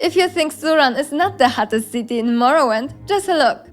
If you think Suran is not the hottest city in Morrowind, just look.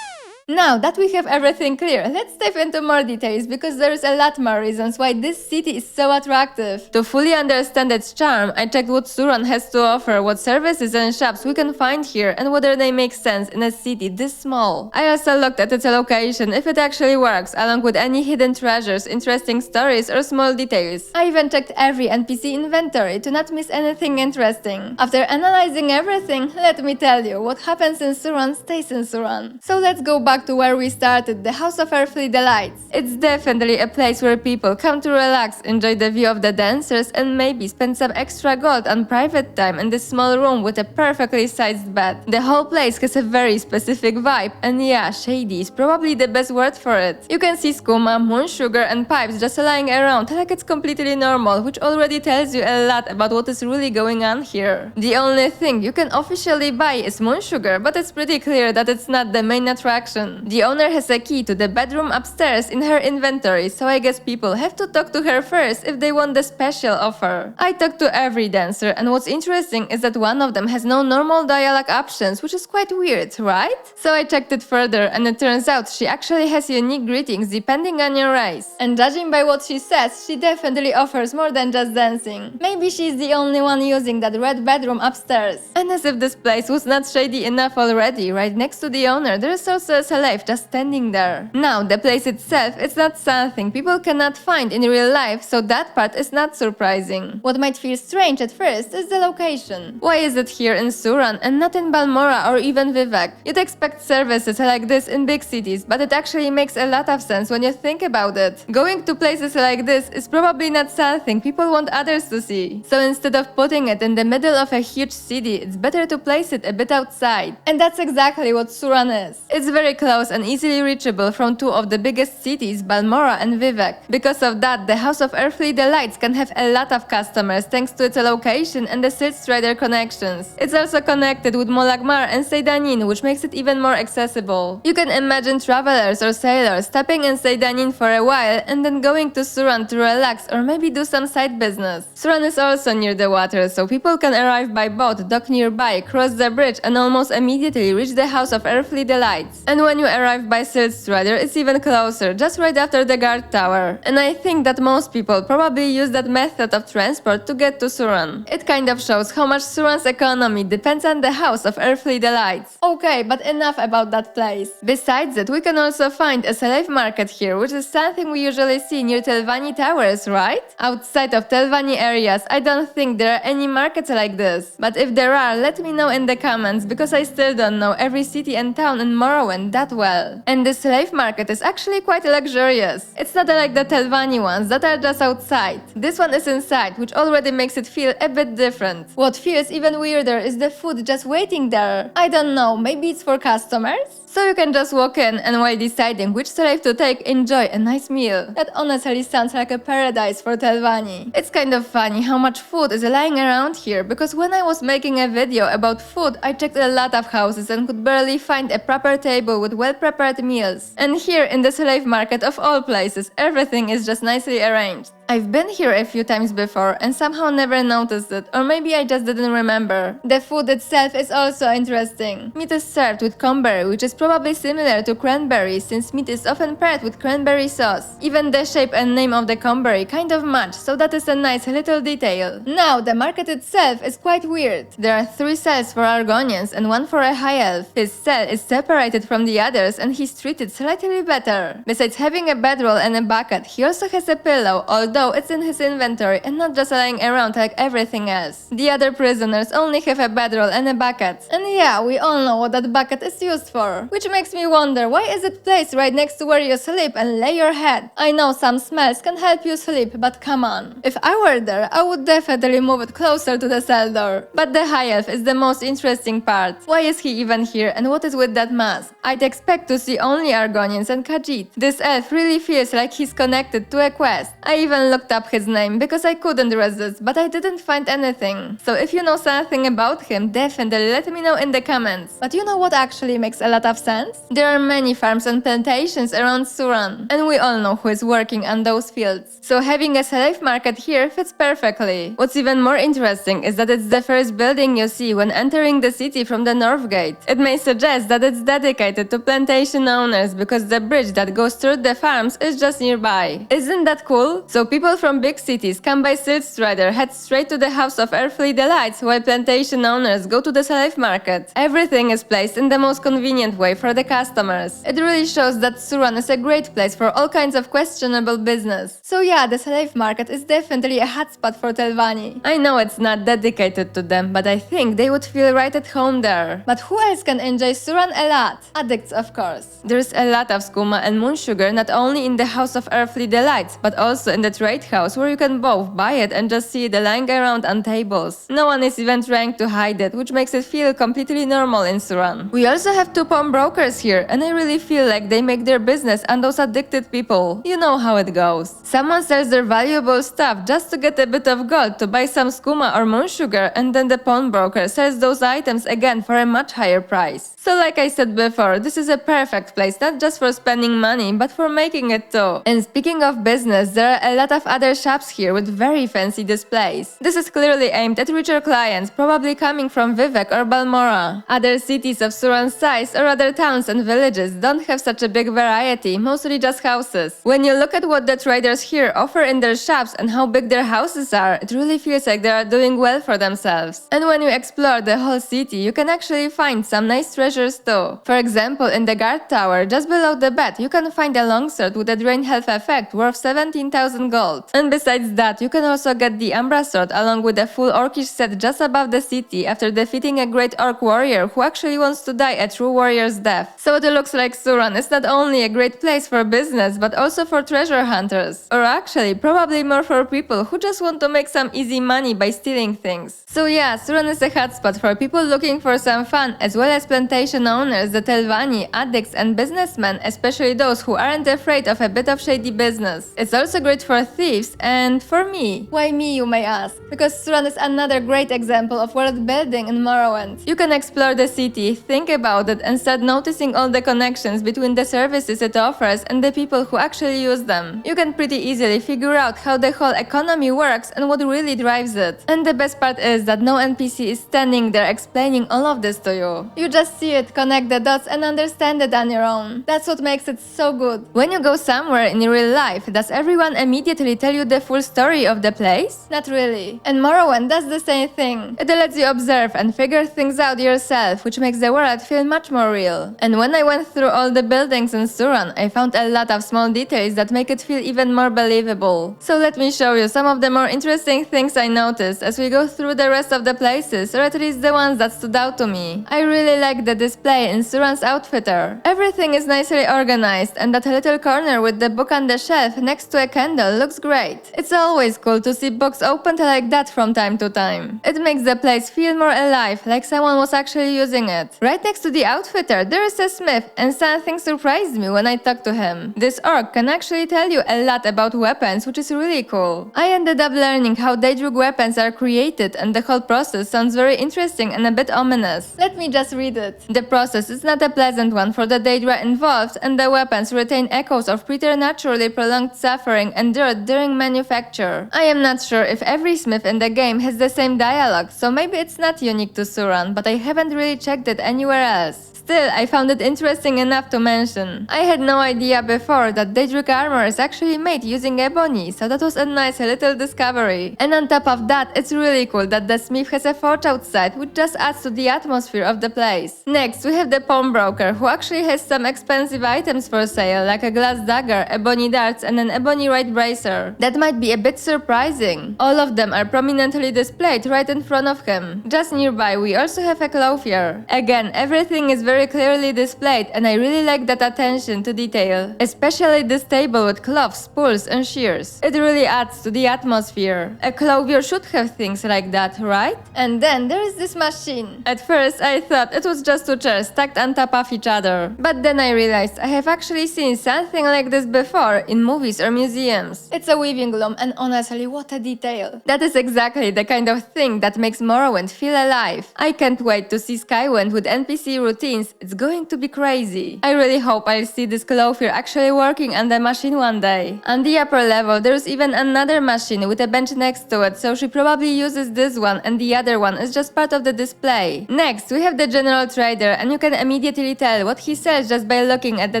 Now that we have everything clear, let's dive into more details because there is a lot more reasons why this city is so attractive. To fully understand its charm, I checked what Suran has to offer, what services and shops we can find here, and whether they make sense in a city this small. I also looked at its location, if it actually works, along with any hidden treasures, interesting stories, or small details. I even checked every NPC inventory to not miss anything interesting. After analyzing everything, let me tell you, what happens in Suran stays in Suran. So let's go back to where we started, the House of Earthly Delights. It's definitely a place where people come to relax, enjoy the view of the dancers, and maybe spend some extra gold on private time in this small room with a perfectly sized bed. The whole place has a very specific vibe, and yeah, shady is probably the best word for it. You can see skooma, moon sugar, and pipes just lying around like it's completely normal, which already tells you a lot about what is really going on here. The only thing you can officially buy is moon sugar, but it's pretty clear that it's not the main attraction. The owner has a key to the bedroom upstairs in her inventory, so I guess people have to talk to her first if they want the special offer. I talked to every dancer, and what's interesting is that one of them has no normal dialogue options, which is quite weird, right? So I checked it further, and it turns out she actually has unique greetings depending on your race. And judging by what she says, she definitely offers more than just dancing. Maybe she's the only one using that red bedroom upstairs. And as if this place was not shady enough already, right next to the owner there is also a slave just standing there. Now, the place itself is not something people cannot find in real life, so that part is not surprising. What might feel strange at first is the location. Why is it here in Suran and not in Balmora or even Vivek? You'd expect services like this in big cities, but it actually makes a lot of sense when you think about it. Going to places like this is probably not something people want others to see. So instead of putting it in the middle of a huge city, it's better to place it a bit outside. And that's exactly what Suran is. It's very close and easily reachable from two of the biggest cities, Balmora and Vivek. Because of that, the House of Earthly Delights can have a lot of customers thanks to its location and the Silt Strider connections. It's also connected with Molagmar and Seydanin, which makes it even more accessible. You can imagine travelers or sailors stopping in Seydanin for a while and then going to Suran to relax or maybe do some side business. Suran is also near the water, so people can arrive by boat, dock nearby, cross the bridge, and almost immediately reach the House of Earthly Delights. And when you arrive by Silt Strider, it's even closer, just right after the guard tower. And I think that most people probably use that method of transport to get to Suran. It kind of shows how much Suran's economy depends on the House of Earthly Delights. Okay, but enough about that place. Besides it, we can also find a slave market here, which is something we usually see near Telvanni towers, right? Outside of Telvanni areas, I don't think there are any markets like this. But if there are, let me know in the comments, because I still don't know every city and town in Morrowind that well. And the slave market is actually quite luxurious. It's not like the Telvanni ones that are just outside. This one is inside, which already makes it feel a bit different. What feels even weirder is the food just waiting there. I don't know, maybe it's for customers? So you can just walk in and while deciding which slave to take, enjoy a nice meal. That honestly sounds like a paradise for Telvanni. It's kind of funny how much food is lying around here, because when I was making a video about food, I checked a lot of houses and could barely find a proper table with well-prepared meals. And here in the slave market of all places, everything is just nicely arranged. I've been here a few times before and somehow never noticed it, or maybe I just didn't remember. The food itself is also interesting. Meat is served with comberry, which is probably similar to cranberry since meat is often paired with cranberry sauce. Even the shape and name of the comberry kind of match, so that is a nice little detail. Now, the market itself is quite weird. There are 3 cells for Argonians and 1 for a high elf. His cell is separated from the others and he's treated slightly better. Besides having a bedroll and a bucket, he also has a pillow, although it's in his inventory and not just lying around like everything else. The other prisoners only have a bedroll and a bucket. And yeah, we all know what that bucket is used for. Which makes me wonder, why is it placed right next to where you sleep and lay your head? I know some smells can help you sleep, but come on. If I were there, I would definitely move it closer to the cell door. But the high elf is the most interesting part. Why is he even here and what is with that mask? I'd expect to see only Argonians and Khajiit. This elf really feels like he's connected to a quest. I even even looked up his name because I couldn't resist, but I didn't find anything. So if you know something about him, definitely let me know in the comments. But you know what actually makes a lot of sense? There are many farms and plantations around Suran, and we all know who is working on those fields. So having a slave market here fits perfectly. What's even more interesting is that it's the first building you see when entering the city from the north gate. It may suggest that it's dedicated to plantation owners because the bridge that goes through the farms is just nearby. Isn't that cool? So people from big cities come by Silk Strider, head straight to the House of Earthly Delights, while plantation owners go to the slave market. Everything is placed in the most convenient way for the customers. It really shows that Suran is a great place for all kinds of questionable business. So yeah, the slave market is definitely a hotspot for Telvanni. I know it's not dedicated to them, but I think they would feel right at home there. But who else can enjoy Suran a lot? Addicts, of course. There's a lot of skooma and moon sugar not only in the House of Earthly Delights, but also in the trade house where you can both buy it and just see it lying around on tables. No one is even trying to hide it, which makes it feel completely normal in Suran. We also have two pawnbrokers here, and I really feel like they make their business on those addicted people. You know how it goes. Someone sells their valuable stuff just to get a bit of gold to buy some skooma or moon sugar, and then the pawnbroker sells those items again for a much higher price. So like I said before, this is a perfect place not just for spending money, but for making it too. And speaking of business, there are a lot of other shops here with very fancy displays. This is clearly aimed at richer clients, probably coming from Vivek or Balmora. Other cities of Suran's size or other towns and villages don't have such a big variety, mostly just houses. When you look at what the traders here offer in their shops and how big their houses are, it really feels like they are doing well for themselves. And when you explore the whole city, you can actually find some nice treasures too. For example, in the guard tower, just below the bed, you can find a longsword with a drain health effect worth 17,000 gold. And besides that, you can also get the Umbra sword along with a full orcish set just above the city after defeating a great orc warrior who actually wants to die a true warrior's death. So it looks like Suran is not only a great place for business, but also for treasure hunters. Or actually, probably more for people who just want to make some easy money by stealing things. So yeah, Suran is a hotspot for people looking for some fun, as well as plantation owners, the Telvanni, addicts and businessmen, especially those who aren't afraid of a bit of shady business. It's also great for thieves and for me. Why me, you may ask? Because Suran is another great example of world building in Morrowind. You can explore the city, think about it, and start noticing all the connections between the services it offers and the people who actually use them. You can pretty easily figure out how the whole economy works and what really drives it. And the best part is that no NPC is standing there explaining all of this to you. You just see it, connect the dots and understand it on your own. That's what makes it so good. When you go somewhere in real life, does everyone immediately tell you the full story of the place? Not really. And Morrowind does the same thing. It lets you observe and figure things out yourself, which makes the world feel much more real. And when I went through all the buildings in Suran, I found a lot of small details that make it feel even more believable. So let me show you some of the more interesting things I noticed as we go through the rest of the places, or at least the ones that stood out to me. I really like the display in Suran's outfitter. Everything is nicely organized, and that little corner with the book on the shelf next to a candle looks great. It's always cool to see books opened like that from time to time. It makes the place feel more alive, like someone was actually using it. Right next to the outfitter, there is a smith, and something surprised me when I talked to him. This orc can actually tell you a lot about weapons, which is really cool. I ended up learning how Daedric weapons are created, and the whole process sounds very interesting and a bit ominous. Let me just read it. The process is not a pleasant one for the Daedra involved, and the weapons retain echoes of preternaturally prolonged suffering endured during manufacture. I am not sure if every smith in the game has the same dialogue, so maybe it's not unique to Suran, but I haven't really checked it anywhere else. Still, I found it interesting enough to mention. I had no idea before that Daedric armor is actually made using ebony, so that was a nice little discovery. And on top of that, it's really cool that the smith has a forge outside, which just adds to the atmosphere of the place. Next, we have the pawnbroker, who actually has some expensive items for sale, like a glass dagger, ebony darts, and an ebony right bracer. That might be a bit surprising. All of them are prominently displayed right in front of him. Just nearby, we also have a clothier. Again, everything is very very clearly displayed, and I really like that attention to detail. Especially this table with cloths, spools, and shears. It really adds to the atmosphere. A clothier should have things like that, right? And then there is this machine. At first I thought it was just two chairs stacked on top of each other. But then I realized I have actually seen something like this before in movies or museums. It's a weaving loom, and honestly, what a detail. That is exactly the kind of thing that makes Morrowind feel alive. I can't wait to see Skywind with NPC routines. It's going to be crazy. I really hope I'll see this clothier actually working on the machine one day. On the upper level, there's even another machine with a bench next to it, so she probably uses this one and the other one is just part of the display. Next, we have the general trader, and you can immediately tell what he sells just by looking at the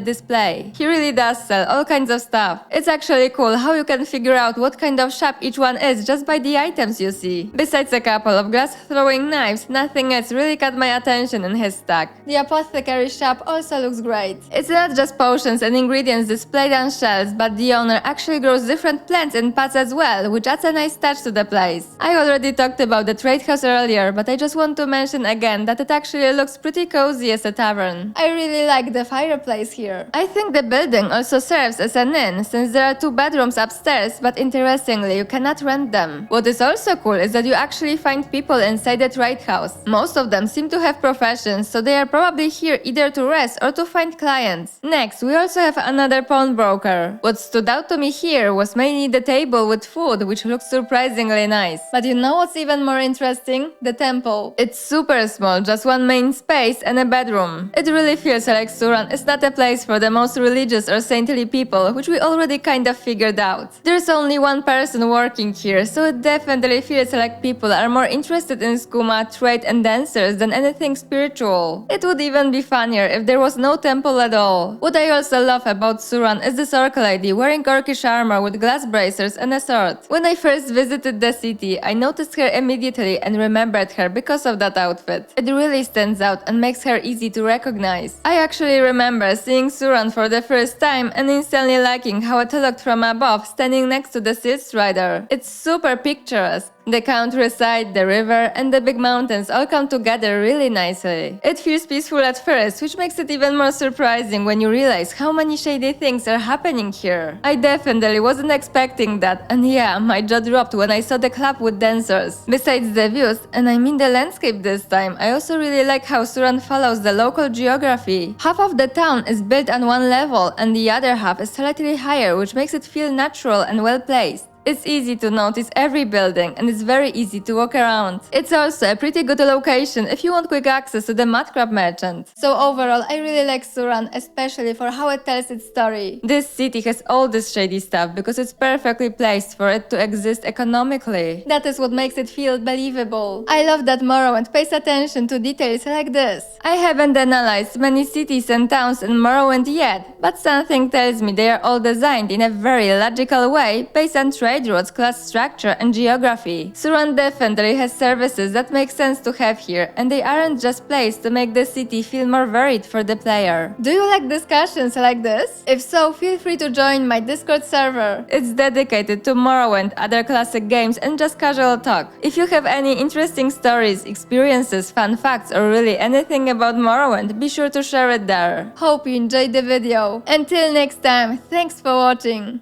display. He really does sell all kinds of stuff. It's actually cool how you can figure out what kind of shop each one is just by the items you see. Besides a couple of glass throwing knives, nothing else really caught my attention in his stack. The apothecary shop also looks great. It's not just potions and ingredients displayed on shelves, but the owner actually grows different plants in pots as well, which adds a nice touch to the place. I already talked about the trade house earlier, but I just want to mention again that it actually looks pretty cozy as a tavern. I really like the fireplace here. I think the building also serves as an inn, since there are 2 bedrooms upstairs, but interestingly, you cannot rent them. What is also cool is that you actually find people inside the trade house. Most of them seem to have professions, so they are probably here either to rest or to find clients. Next, we also have another pawnbroker. What stood out to me here was mainly the table with food, which looks surprisingly nice. But you know what's even more interesting? The temple. It's super small, just one main space and a bedroom. It really feels like Suran is not a place for the most religious or saintly people, which we already kind of figured out. There's only one person working here, so it definitely feels like people are more interested in skooma, trade, and dancers than anything spiritual. It would even be funnier if there was no temple at all. What I also love about Suran is this orc lady wearing orcish armor with glass bracers and a sword. When I first visited the city, I noticed her immediately and remembered her because of that outfit. It really stands out and makes her easy to recognize. I actually remember seeing Suran for the first time and instantly liking how it looked from above, standing next to the Seed Strider. It's super picturesque. The countryside, the river, and the big mountains all come together really nicely. It feels peaceful at first, which makes it even more surprising when you realize how many shady things are happening here. I definitely wasn't expecting that, and yeah, my jaw dropped when I saw the club with dancers. Besides the views, and I mean the landscape this time, I also really like how Suran follows the local geography. Half of the town is built on one level, and the other half is slightly higher, which makes it feel natural and well placed. It's easy to notice every building, and it's very easy to walk around. It's also a pretty good location if you want quick access to the mudcrab merchant. So overall, I really like Suran, especially for how it tells its story. This city has all this shady stuff because it's perfectly placed for it to exist economically. That is what makes it feel believable. I love that Morrowind pays attention to details like this. I haven't analyzed many cities and towns in Morrowind yet, but something tells me they are all designed in a very logical way based on trade routes, class structure, and geography. Suran definitely has services that make sense to have here, and they aren't just placed to make the city feel more varied for the player. Do you like discussions like this? If so, feel free to join my Discord server. It's dedicated to Morrowind, other classic games, and just casual talk. If you have any interesting stories, experiences, fun facts, or really anything about Morrowind, be sure to share it there. Hope you enjoyed the video. Until next time, thanks for watching.